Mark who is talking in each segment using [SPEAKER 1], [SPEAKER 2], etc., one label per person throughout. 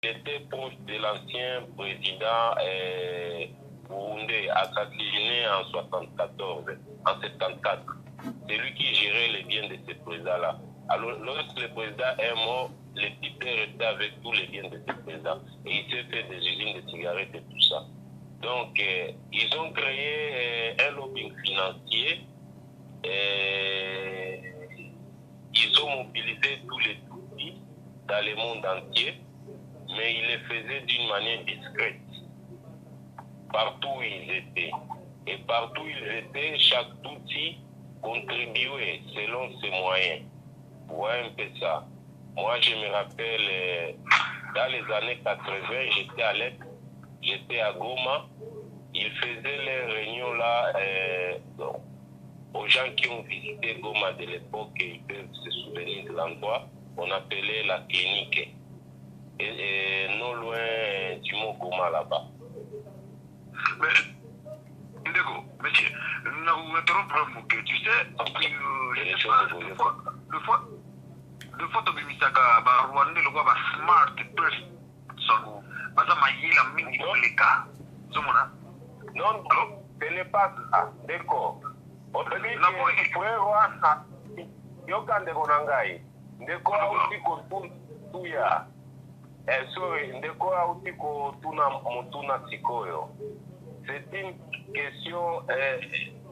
[SPEAKER 1] Il était proche de l'ancien président burundais assassiné en 74, en 74. C'est lui qui gérait les biens de ce président-là. Alors, lorsque le président est mort, le type est resté avec tous les biens de ce président. Et il s'est fait des usines de cigarettes et tout ça. Donc, ils ont créé un lobbying financier. Ils ont mobilisé tous les outils dans le monde entier, mais ils le faisaient d'une manière discrète. Partout où ils étaient. Et partout où ils étaient, chaque outil contribuait selon ses moyens. Vous voyez un peu ça. Moi, je me rappelle, dans les années 80, j'étais à l'Est, j'étais à Goma. Ils faisaient les réunions là aux gens qui ont visité Goma de l'époque, ils peuvent se souvenir de l'endroit. On appelait la clinique. Et non loin du mot Goma là-bas.
[SPEAKER 2] Mais, Ndeko, monsieur, nous n'avons pas trop problème que tu sais, le fois que Misaka, Rwanda, le roi, smart person, parce que la mini les cas.
[SPEAKER 1] Non, ce n'est pas ça. D'accord. C'est une question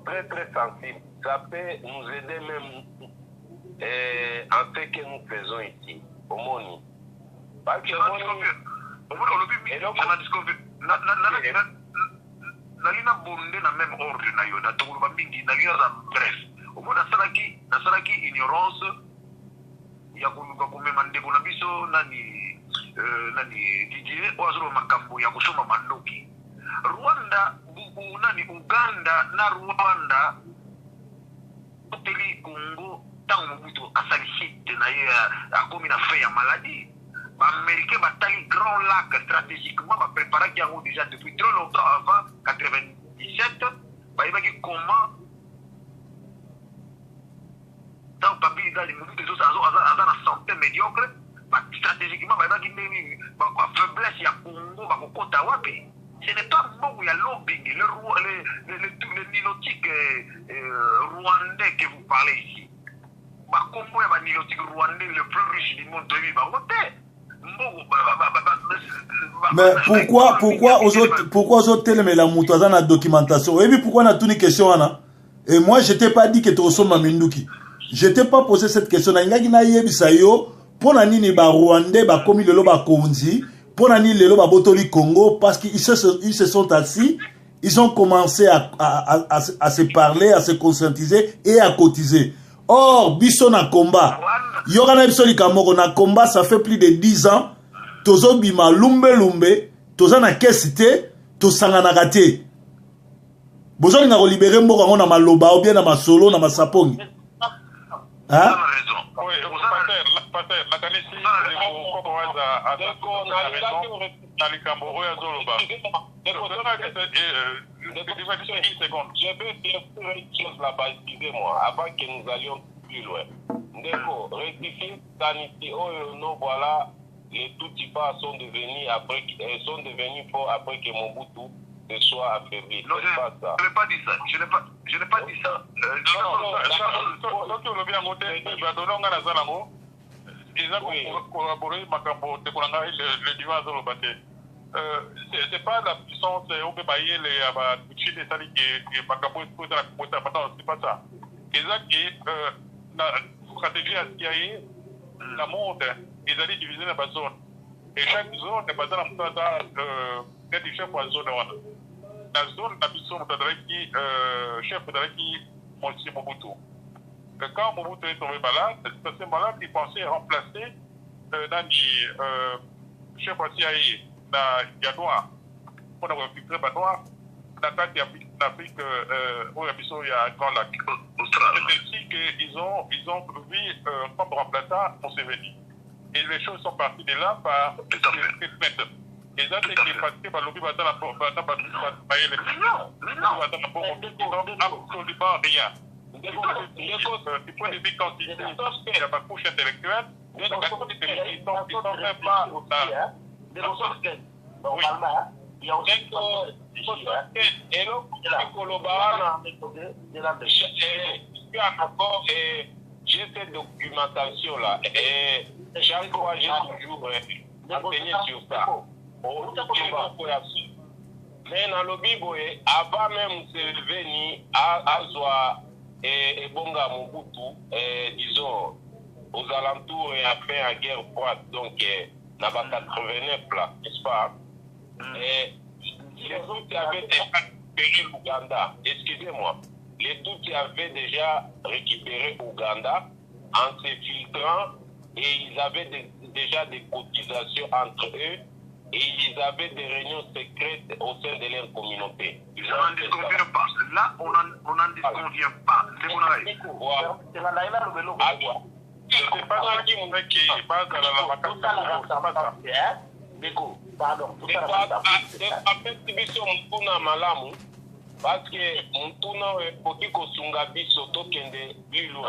[SPEAKER 1] très très sensible. Ça peut nous aider même en ce que nous faisons ici, au Moni. Parce que
[SPEAKER 2] nalina bonde na même ordre na yo na tokoloba mingi nalina za bref omona nasalaki ignorance ya koluka komema ndeko na biso nani Didier oazolo makambo ya kosoma mandoki Rwanda Uganda na Rwanda oteli Congo tango Mobutu asali site na ye akomi na fait ya maladie. Américains batali Grand Lac stratégiquement préparé qui a déjà depuis trop longtemps avant 97 comment dans le papier dans les minutes des autres à la santé médiocre stratégiquement faiblesse ya Congo bakokota wapi. Ce n'est pas bon, il y a lobbying, le nilotique rwandais que vous parlez ici. Congo est le nilotique rwandais le plus riche du monde de vivre.
[SPEAKER 3] Mais pourquoi aux autres mais la moutoise dans la documentation et puis pourquoi on a toutes les questions Anna et moi je t'ai pas dit que tu ressembles à Minduki je t'ai pas posé cette question na ngaki na yebisa yo pona nini ba Rwandais ba komi lelo ba konzi pona nini lelo ba botoli Congo parce qu'ils se sont assis ils ont commencé à se parler à se conscientiser et à cotiser. Or biso na combat Yogana biso likamoko na combat ça fait plus de 10 ans tozo bima lumbe toza na kesite to sangana kate bozo nga ko libérer mboka ngona maloba ou bien na masolo na masapongi hein
[SPEAKER 4] oui pater la kanisi ko ko waza adako na raison na likambo oya zoloba je
[SPEAKER 1] vais dire une chose là-bas, excusez-moi, avant que nous allions plus loin. D'accord, rectifier sanité, voilà, les Toutipas sont devenus forts après que Mobutu se soit affaibli.
[SPEAKER 2] Non, je n'ai pas dit ça. Je n'ai pas dit ça.
[SPEAKER 4] C'est pas la puissance on peut bailler les toucher les salis qui macabo est la communauté maintenant c'est pas ça exact la stratégie à CIA la monde ils allaient diviser la zone et chaque zone est basée dans la des chefs de zone la zone la puissance qui chef de qui Monsieur Mobutu quand Mobutu est tombé malade c'est malade il pensait remplacer Nani chef de CIA na Yanoa pour avoir filtré Banoa dans l'Afrique où il y a Grand Lac. C'est ainsi qu'ils ont vu comme remplaçant Museveni. Et les choses sont parties de là par les traitements. Et ça, c'est que parce que Balobi va dans la absolument rien. Du point de vue quantitatif, il n'y a pas de couche intellectuelle, ils ne sont même pas au stade.
[SPEAKER 2] Normalement, il y a aussi
[SPEAKER 1] j'ai cette documentation là et chaque fois j'ai toujours enseigné sur ça. Mais dans le Bible, avant même se venir à Zoa et Bonga Mobutu, disons, aux alentours et après la guerre froide, donc dans 89 là, n'est-ce pas? Les Tutsis avaient déjà récupéré l'Ouganda, excusez-moi, les Tutsis avaient déjà récupéré l'Ouganda en se filtrant et ils avaient déjà des cotisations entre eux et ils avaient des réunions secrètes au sein de leur communauté.
[SPEAKER 2] Ils n'en disconviennent pas. Là, on n'en disconvient pas. C'est mon avis.
[SPEAKER 4] C'est pas ça qui m'a dit que pas dans la vacances.
[SPEAKER 2] Déco, pardon.
[SPEAKER 1] Parce que Mutuna Poti Kosunga Biso Tokende Bilu.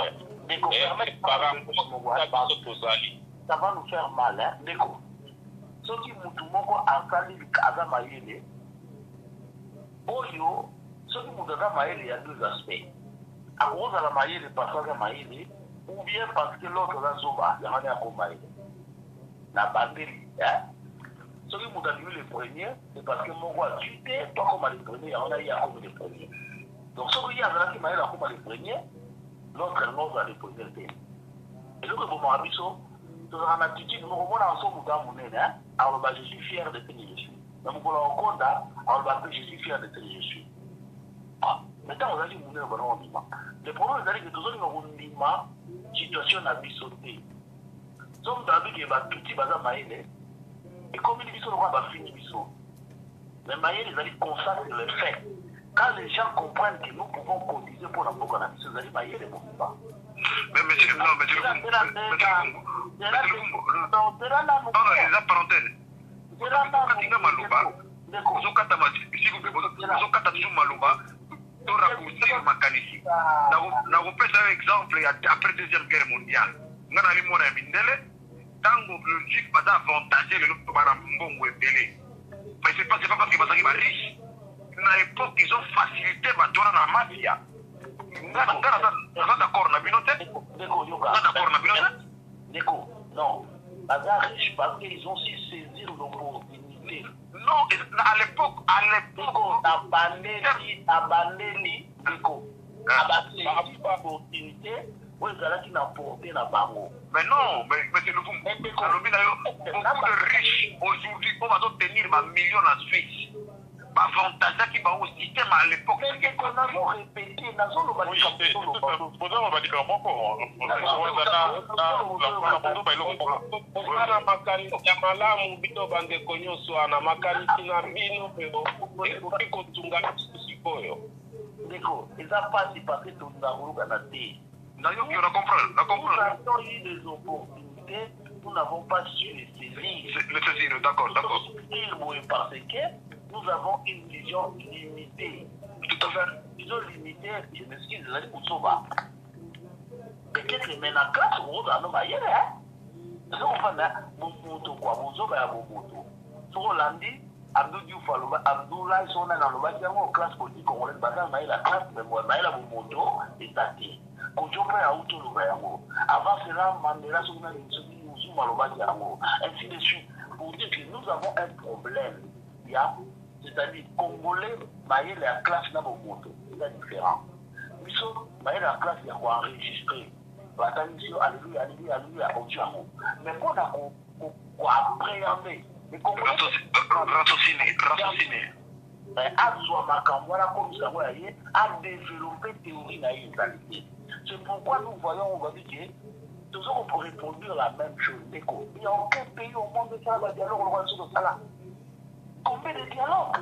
[SPEAKER 2] Ça va nous faire mal, hein? Déco. Ce qui Mutumoko a sali Kazama Yele. Oyo, ce qui Mutazama Yele, il y a deux aspects. À cause de la Maïle, parce que la Maïle, ou bien parce que l'autre là, il y a un Maïle. La bandée, hein? Ce qui m'a dit le premier, c'est parce que mon roi a tué, toi comme le premier, on a eu à comme le premier. Donc ce qui y a là qui m'a eu à comme le premier, l'autre non va le premier. Et donc pour moi, dans la attitude, nous remonons ensemble dans mon aide, alors je suis fier de ce que je suis. Donc nous allons au compte, alors je suis fier de ce que je suis. Ah, maintenant on a dit mon aide, on dit le problème c'est que toujours nous avons une situation à bisauter. Donc d'abord il y a tout petit bazar maïle. Et comme ils disent, on va finir. Mais Maïel, ils allaient consacrer le fait. Quand les gens comprennent que nous pouvons cotiser pour la Bocana, ils allaient Maïel et bon pas.
[SPEAKER 5] Mais monsieur, non, mais c'est le tango logique pas avantager le notre barambongo ebele mais c'est pas parce que bazaki ba riche na époque ils ont facilité batona na mafia ngana d'accord na binote d'accord na binote
[SPEAKER 2] Déco non bazar riche parce qu'ils ont su saisir l'opportunité
[SPEAKER 5] non à l'époque
[SPEAKER 2] na bandeli Déco opportunité oui, qui n'a porté la bango.
[SPEAKER 5] Mais non, mais c'est le fond. Beaucoup de riches aujourd'hui on va obtenir ma million en Suisse. Avantage qui va au système à l'époque.
[SPEAKER 2] Mais qu'on a répété, on va dire
[SPEAKER 5] d'ailleurs, on a compris.
[SPEAKER 2] Nous avons eu des opportunités, nous n'avons pas su les saisir.
[SPEAKER 5] Le saisir, d'accord.
[SPEAKER 2] Parce que nous avons une vision limitée. Tout à fait. Une vision limitée, je m'excuse, je vais dire pour ça. Peut-être que maintenant, classe, on va nous mailler, hein. C'est qu'on fait, mon moto, quoi, mon zoba, mon moto. Sur Hollandi, Abdou Diouf, Abdoulaye, ils sont dans le bâtiment, classe politique, on va le la classe, mais moi, mon moto, et tati. Avant cela, Mandela, ainsi de suite. Pour dire que nous avons un problème. C'est-à-dire, Congolais, la classe n'a pas de c'est différent. La classe, il y a quoi enregistré. Alléluia, mais qu'on a appréhender.
[SPEAKER 5] Raciociné.
[SPEAKER 2] À développer théorie naïve. C'est pourquoi nous voyons aujourd'hui que toujours on pourrait produire la même chose. Il n'y a aucun pays au monde qui a un dialogue sur ça. Combien de dialogues?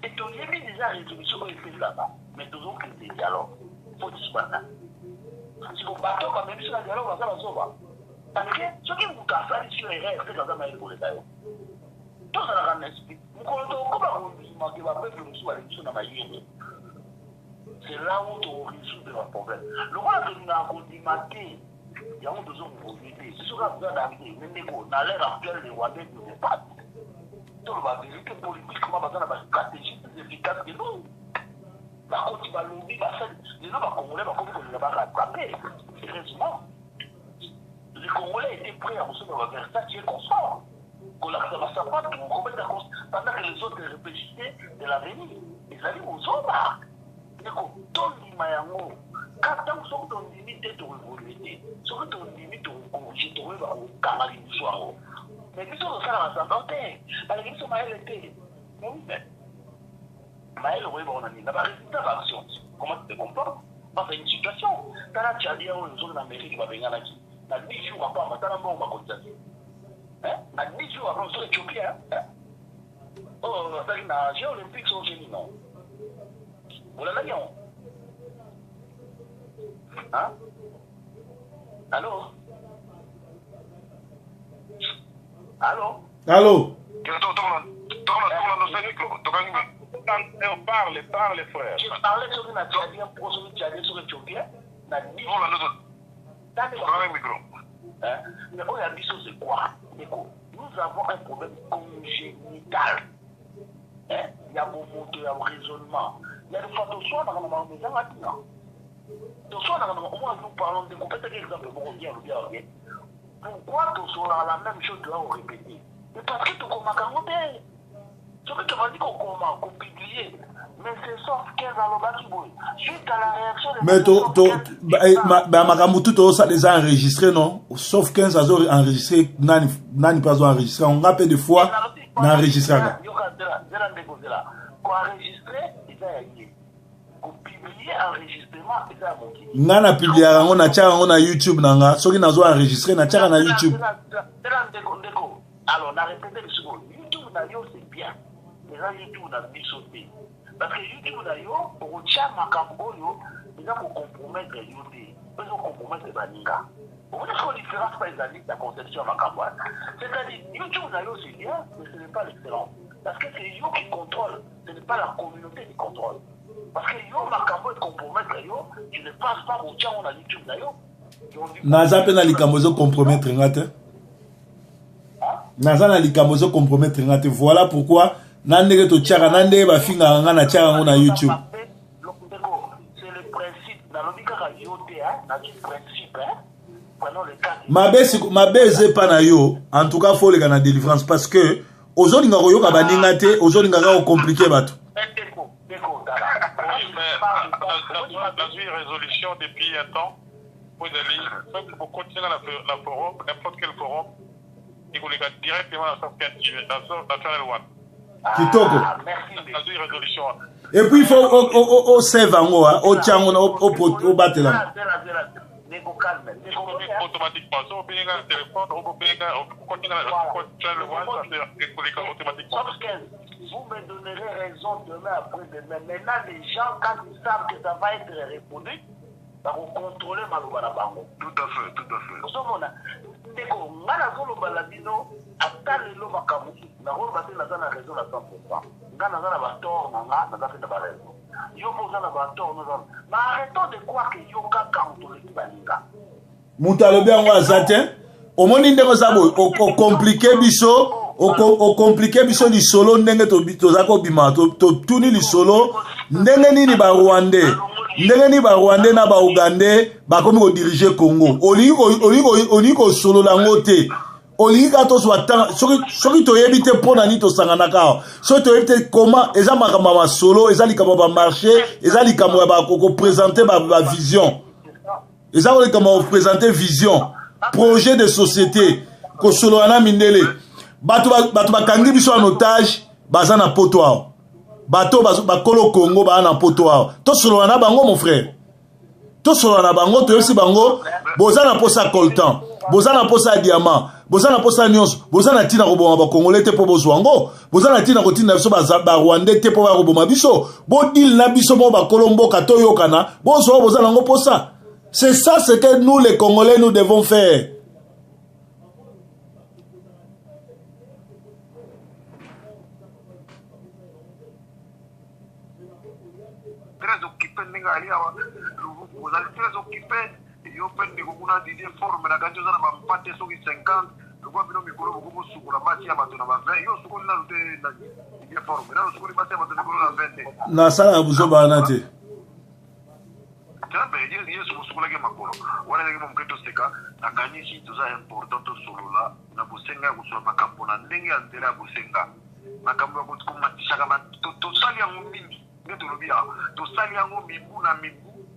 [SPEAKER 2] Et donc il y a mis déjà résolution qui est faite là-bas. Mais toujours que des dialogues. Il faut dire ça. Si vous battez quand même sur le dialogue, ça va se voir. Parce que ce qui vous casse sur les rêves, c'est dans un maïs pour les tailles. Tout ça n'a rien expliqué. Vous connaissez comment on dit que va faire le sou à l'émission dans ma yéne. C'est là où on résout le problème. Le roi de l'Acondimaté, il y a besoin de mobilité. C'est ce qu'on a d'arriver. Même dans l'ère actuelle, les Rwandais ne veulent pas. Donc, la vérité politique, comment on a une stratégie plus efficace que nous. Par contre, il va lobby, les gens congolais, on ne va pas rattraper. Heureusement, les Congolais étaient prêts à recevoir Versace et consort. Qu'on a fait ça pas, pendant que les autres réfléchissaient de l'avenir. Ils allaient aux hommes. Quand on sort ton limite de révoluer, sur ton limite de corriger, tu vas au camarade du soir. Mais ils sont ça dans sa santé. Parce qu'ils sont mal été. Non, mais. Maël, oui, on a mis la résultat d'action. Comment tu te comportes? Dans une situation, tu as dit aux autres d'Amérique qui va venir là. Dans 10 jours après, tu as un bon magasin. Dans 10 jours après, on se Éthiopie. Oh, ça y est, les Jeux olympiques sont géniaux, non? Vous l'avez dit, non? Hein? Allô? Allô?
[SPEAKER 3] Allô?
[SPEAKER 1] Parle, frère.
[SPEAKER 2] Je parlais sur une Tchadien, pour celui qui allait sur l'Éthiopie. Mais on a dit ça, c'est quoi? Nous avons un problème congénital. Il y a mon moto, il y a mon raisonnement. Il y a des fois, de soi, dans la maison, de soi, au moins, nous parlons de peut-être exemple, bon, bien. Pourquoi tu seras la même chose là, on répéter? Mais parce que tu commences à monter. Ce que tu m'as dit qu'on commence à publier. Mais c'est sauf 15 ans, suite à la réaction de.
[SPEAKER 3] Mais Makamutu, tout ça déjà enregistré, non? Sauf 15 ans enregistré, n'a pas enregistré. On rappelle des fois, on a enregistré.
[SPEAKER 2] Pour enregistrer, il a gagné. Pour publier enregistrement, il a gagné.
[SPEAKER 3] On a publié, on a YouTube, ceux qui n'ont enregistré, on a YouTube.
[SPEAKER 2] Alors, on a répété le second. YouTube, c'est bien. Mais là, YouTube, on a mis sauté. Parce que YouTube, pour tchar Makamboyo, ils ont compromettre YouTube. Ils ont compromettre Baninga. Vous voyez la différence, par exemple, de la conception Makamboyo. C'est-à-dire, YouTube, c'est bien, mais ce n'est pas l'excellence. Parce que c'est eux qui contrôlent, ce n'est pas la communauté qui contrôle. Parce que yo Makambo est compromettre, tu ne passes pas au tchar, on a YouTube d'ailleurs.
[SPEAKER 3] Naza pe na likamozo compromettre ngate. Naza na likamozo compromettre ngate. Voilà pourquoi nandeke to tchara nande ba finga nga na tchara na YouTube.
[SPEAKER 2] C'est le principe dans le cas yoté dans le principe prenons le cas.
[SPEAKER 3] Mabe zepa na yo en tout cas faut les gana délivrance parce que aujourd'hui nga koyoka baninga te aujourd'hui nga ko compliquer bato.
[SPEAKER 4] Dans une résolution depuis un temps, vous allez continuer la forum, n'importe quel forum, et vous les gardez directement dans Channel One.
[SPEAKER 3] Kitoko.
[SPEAKER 4] Dans une résolution.
[SPEAKER 3] Et puis il faut au save au tchango au battre là.
[SPEAKER 4] Automatiquement, si vous payez un téléphone, vous payez Channel One, ça c'est automatiquement.
[SPEAKER 2] Vous me donnerez raison demain après-demain. Maintenant, les gens, quand ils savent que ça va être répondu, ils vont contrôler Malobana Bango.
[SPEAKER 5] Tout à fait, tout à fait.
[SPEAKER 2] Nous sommes là. Deko, ngana zolo balabino, atale lo makamuki. Na rolo bate na zana raison à 100%. Ngana zana bator, ngana zana fait de la raison. Yo mo zana bator, nous avons. Mais arrêtons de croire que yo kaka on le balinga.
[SPEAKER 3] Moutalobe en wazatin. Au monde ndeko sabo, au compliqué biso. O compliqué biso li solo ndenge to zako bima to tuni li solo ndenge nini ba Rwandais na ba Ougandais ba komi ko diriger Congo oli ko solo la ngote oli ka to swata soki to yebite pona ni to sangana ka so to yebite comment eza makamba ma solo eza likamba ba marché eza likamba ba ko présenter ba vision eza ko likamba présenter vision projet de société ko solo ana mindele bato bakangi biso en otage baza na poto awa bato bakolo Congo ba na poto awa to solo na bango mon frère to solo na bango to yosi bango boza na posa coltan boza na posa diamant boza na posa nyonso boza na tina ko boma ba congolais te po bozwango boza na tina ko tina biso ba Rwandais te po ba ko boma biso bo dil na biso mo ba kolomboka to yokana bozo boza na ngo posa. C'est ça ce que nous les Congolais nous devons faire.
[SPEAKER 5] Très occupé, vous allez très occupé. Yo peine de kuna didie forme na ganjo zana bampate soki 50
[SPEAKER 2] kwa bino mikolo ko sukula bati ya bato na ba 20 yo sukula na te na bien forme na sukula bati ya bato na mikolo na 20
[SPEAKER 3] na sala buzo bana te
[SPEAKER 2] tabe yesu sukula ke makolo wala ke mo mketo seka na kanisi to za important to solola na busenga ko so makambo na ndenge ya ndela busenga makambo ko kumatisha kama to sali ya mingi ndio lobia to sali ya mibu na mibu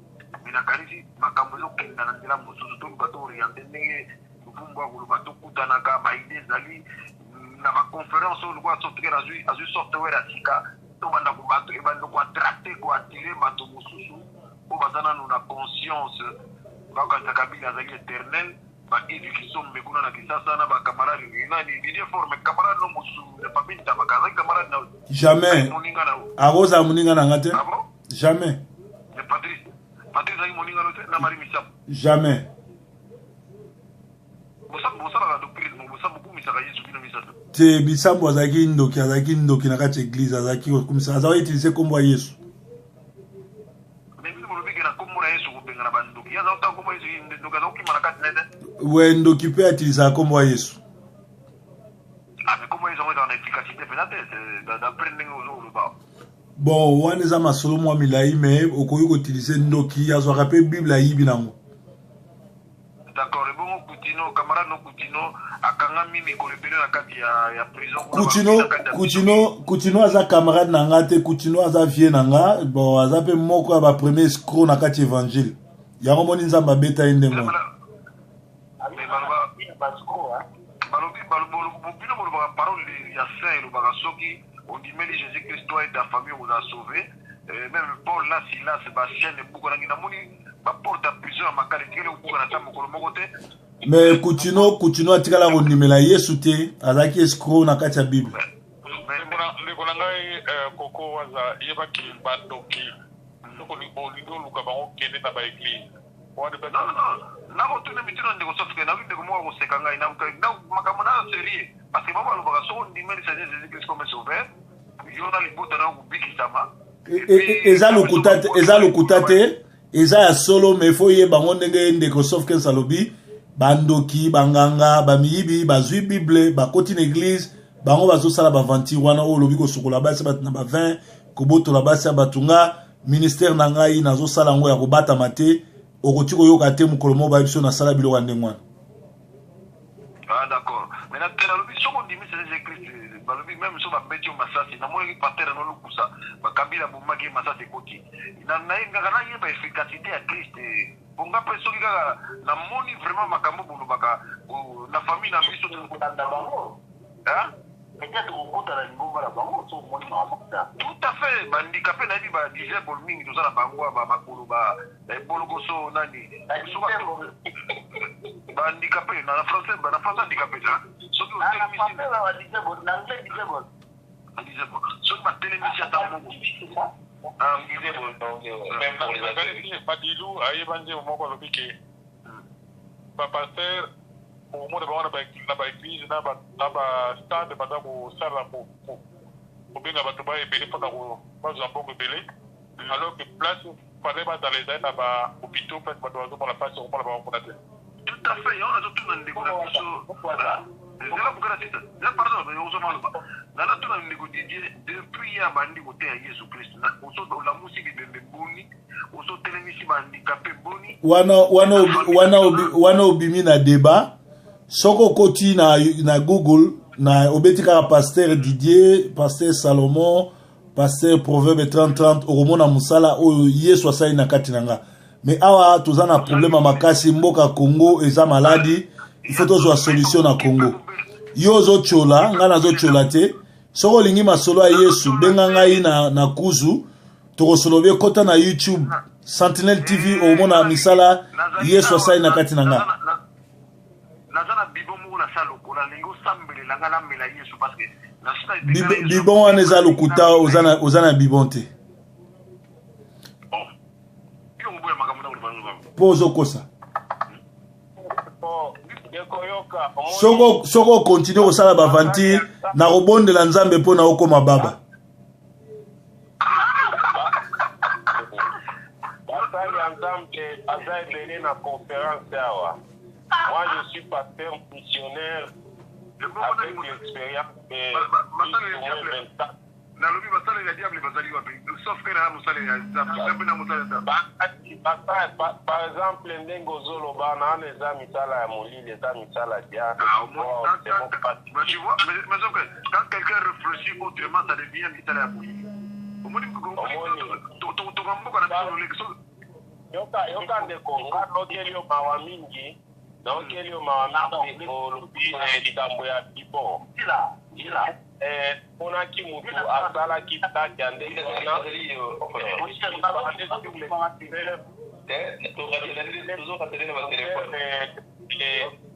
[SPEAKER 2] mina kanisi makambo zo kenda na ndela mususu to bato oriente ndenge kumbwa ko bato kutana ka ba ide zali na ba conference o ko software azu software asika to banda ko bato e banda ko traiter ko attirer bato mususu o bazana na conscience bakata kabila zali éternel ba hivi kisombe kuna na kisasa na ba camarade nani bidie forme camarade no musu ne famille tabaka za camarade na
[SPEAKER 3] jamais aroza muninga na ngate jamais
[SPEAKER 2] ne Patrice zali muninga no na mari misap
[SPEAKER 3] jamais
[SPEAKER 2] bosa la doctrine bosa beaucoup misaka Yesu bino misato
[SPEAKER 3] te bisambo azaki ndoki na kati église azaki kumisa azawa utiliser kombo Yesu ndoki mpe atilisaka kombo ya Yesu bon wana eza masolo mwa milai me okoki koutilize ndoki azwaka mpe bible ayibi nango
[SPEAKER 2] d'accord ebongo
[SPEAKER 3] Coutinho aza camarade na nga te Coutinho aza vie na nga bon aza mpe moko ya bapremier escroc na kati évangile yango moni nzambe abeta ye ndenge wana
[SPEAKER 2] bino bolobaka parole ya saint elobaka soki ondimeli jésus christ toi et ta famille vous a sauvé même paul na silas bachaine ebuka nangi namoni baporte ya prison ya makala etikeli kobuka na ta mokolo moko te
[SPEAKER 3] mais Coutinho atikala kondimela Yesu te azalaki escroc na kati ya bible
[SPEAKER 4] ndeko na ngai koko waza yebaki bandoki olingi oluka bango kende na baeglise
[SPEAKER 2] nakotuna mitino ndeko sofuke nawi ndeko moko akoseka ngai makambo na serie parce que baba alobaka so ondimeli seigneur jésus christ comme sauveur yo na libota na kobikisama
[SPEAKER 3] eza lokuta te eza ya solo mais fo ye bango ndenge ndeko sofuke nsalobi bandoki banganga bamiyibi bazwi bible bakoti na église bango bazosala baventure wana oyo olobi kosukola basi bato na ba20 kobotola basi ya batunga ministère na ngai nazosala yango ya kobatama te okoti koyoka te mokolo moko bayebi biso nasala biloko ya ndenge wana
[SPEAKER 2] d'accord mais nalobi soko ondimi jésus christ balobi même so babeti yo masasi namonaki patere nolokusa bakabila bomaki ye masasi ekoti ngaka nayeba efficacité ya christ bonga mpe soki kaka namoni vraiment makambo bolobaka na famille na biso tokolanda bango peut-être kokota na lingomba na bango so omoni makambo tout à fait bandikape nayebi badisable mingi toza na bango bamakolo bolokoso nani bandikape na français handicapé soki soki batelemisi ata moko
[SPEAKER 4] badilu ayeba nzembo moko alobi ke bapaster omona bango na baeglise na bastande baza kosala kobenga bato baebele mpona bazwa mbongo ebele alors que place fale bazala ezali na bahôpitaux place bato bazomona mpasi okomona bamona te
[SPEAKER 2] tout à fait yango nazotuna ndeko na biso zela bukala tita pardon ozomaloba nazotuna ndeko didie depuis ya bandi koteya yesu kristu olamusi bibembe boni ozotelemisi bandikape boni
[SPEAKER 3] wana obimi na débat soko okoti na google na obeti kaka pasteur Didier pasteur Salomon pasteur proverbe 30 okomona musala oyo yesu asali na kati na nga mais awa toza na problème makasi mboka Congo eza maladi il faut tozwa solution na Congo yo ozochola nga nazochola te soko olingi masolo ya yesu benga ngai na kuzu tokosolobi ekota na YouTube Sentinel TV okomona misala yesu asali na kati na nga bibon wana eza lokuta oza na bibon te mpo ozokosa soko okontinue kosala baventure na kobondela nzambe mpo na okoma baba
[SPEAKER 1] Moi, je suis pasteur missionnaire avec l'expérience que
[SPEAKER 5] nalobi basala ya diable bazali wapi sauf que na musala ya diable na musala
[SPEAKER 1] par exemple ndenge ozoloba na eza misala ya molili eza misala dia
[SPEAKER 5] tu vois mais sauf que quand quelqu'un réfléchit autrement ça devient misala ya molili omoni tokamboka na biso loleki
[SPEAKER 1] yoka ndeko nga nokeli yo mawa mingi nokeli yo mawa mingi olobi likambo ya bibo ponaki mutu asalaki taki ya ndenge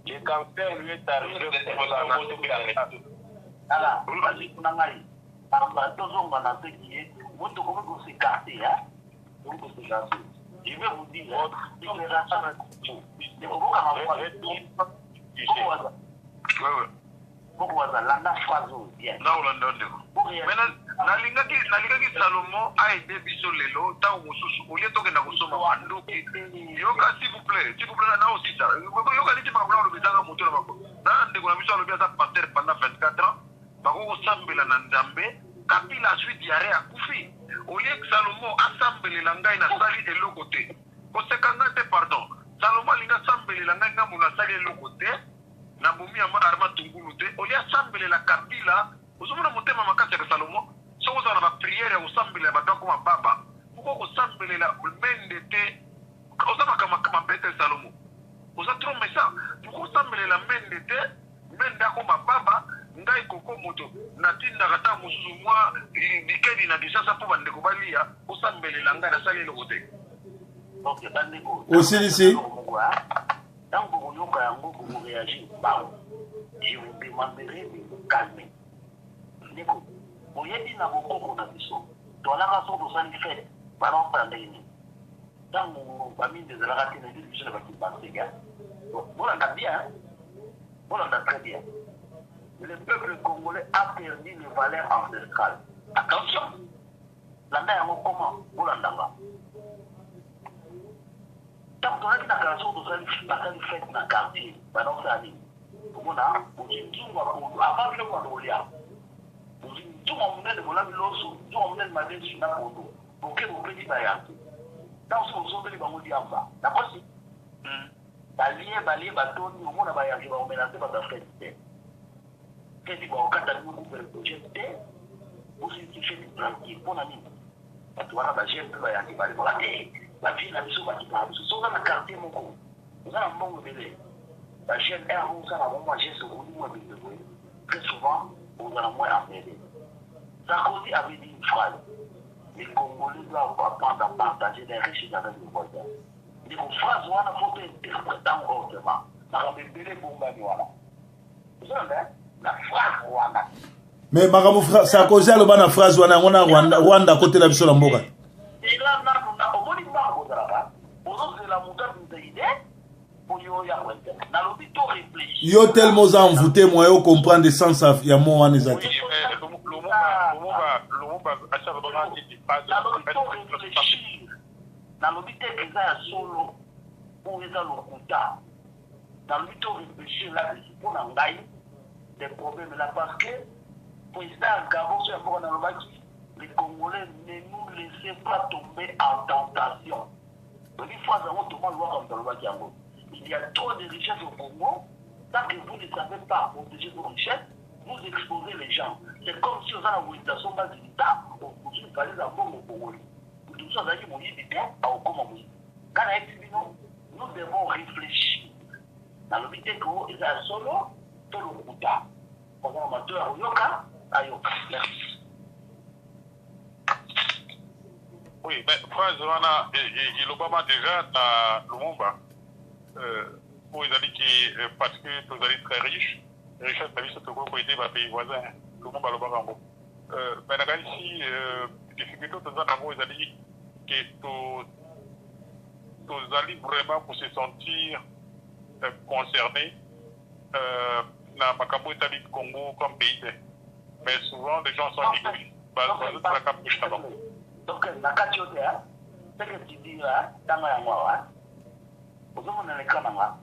[SPEAKER 1] le cancer lui est arrivé
[SPEAKER 2] je vais vous dire,
[SPEAKER 5] nalingaki salomo aide biso lelo ntango mosusu olie tokenda kosoma bandoki yoka s'il vous plaît na aussi ça yoka niti makambo na olobisanga moto na bako na ndeko na biso alobi aza paster pendant 24 ans bakokosambela na nzambe kapi la suite yare akufi olie salomo asambelela ngai nasali eloko te kosekanga te pardon salomo alingi asambelela ngai ngambo nasali eloko te na bomi ya arma tungulu te olie asambelela kabila ozomona motema makasi ya salomo soko ozala na bapriere ya kosambela ya bato akoma baba poko kosambelela mende te oza makambe te salomo oza trop méchant poko kosambelela mende te mende akoma baba ngai koko moto natindaka ta mosusu mwa bikeni na bisasa mpo bandeko balia kosambelela ngai nasali eloko te
[SPEAKER 3] osilisi
[SPEAKER 2] ntango boyoka yango bokoreagir bango je vous demanderai de vous calmer ndeko boyebi na bokoko na biso tolaka so tosali fete banaosala ndenge nini ntango baminde ezalaka te na ebi biso na bakibansega bolanda bien bolanda très bien le peuple congolais a perdu les valeurs ancestrales attention landa yango comment bolandanga ntango tozalaki na kala so basali fete na quartier banaosala nini omona ozindunga avant biloko ya kolia ozindunga monene molami loso ndunga monene madesu na kondo boke bopeli bayango ntango so ozobeli bango liamba na kosi balie batoni omona bayangi baomenase batafete te kedi baokata mingu projet te osintife diplanki mpona nini bato wana bagene mpe bayangi balikola te bavie na biso bakitaka biso so oza na quartier moko oza na mbongo ebele bagene ere osala bomwa geste olimwa ebele boye très souvent ozala moins embêté. Sarkozy avait dit une phrase: les Congolais doivent apprendre à partager les richesses avec les voisins. Les phrases wana faut interpréter autrement. Nakabembele bombani wana. Vous savez, la phrase wana.
[SPEAKER 3] Mais makambo Sarkozy aloba na phrase wana ngona Rwanda côté la biso la mboka.
[SPEAKER 2] Et là na omoni bango zalaka. Ozo la montagne d'idée.
[SPEAKER 3] Yo tellement envoûté moi yo comprendre le sens ya mo wana ezaki.
[SPEAKER 2] Na lobité eza ya solo pour eza lokuta. Na lobité réfléchir là pour na ngai des problèmes là parce que président Gabon sur pour na lobaki les Congolais ne nous laissez pas tomber en tentation. Donc il faut avoir tout le monde voir comme lobaki yango. Il y a trop de richesses au Congo. Tant que vous ne savez pas protéger vos richesses, vous exposez les gens. C'est comme si on a une orientation base d'État, on fallait avoir au Congo. Tout ça, c'est mon idée au Congo. Quand nous devons réfléchir. Dans le but que ils sont solo, tout le monde. On a un amateur Yoka, Ayoka. Merci.
[SPEAKER 4] Oui, mais phrase, il Obama déjà dans Lumumba. Pour les alliés parce que tous alliés très riches, les richesses de la vie sont pour aider les pays voisins, le monde va le barambo. Mais la ici, difficulté tous les alliés que tous alliés vraiment pour se sentir concernés dans Makambo Italie Congo comme pays. Mais souvent les gens sont égoïstes.
[SPEAKER 2] Donc la carte c'est que tu dis là, dans la moi. Vous avez un écran là.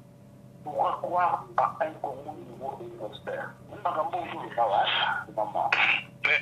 [SPEAKER 5] Pourquoi croire à un Congo nouveau et prospère? Nous n'avons pas aujourd'hui, maman.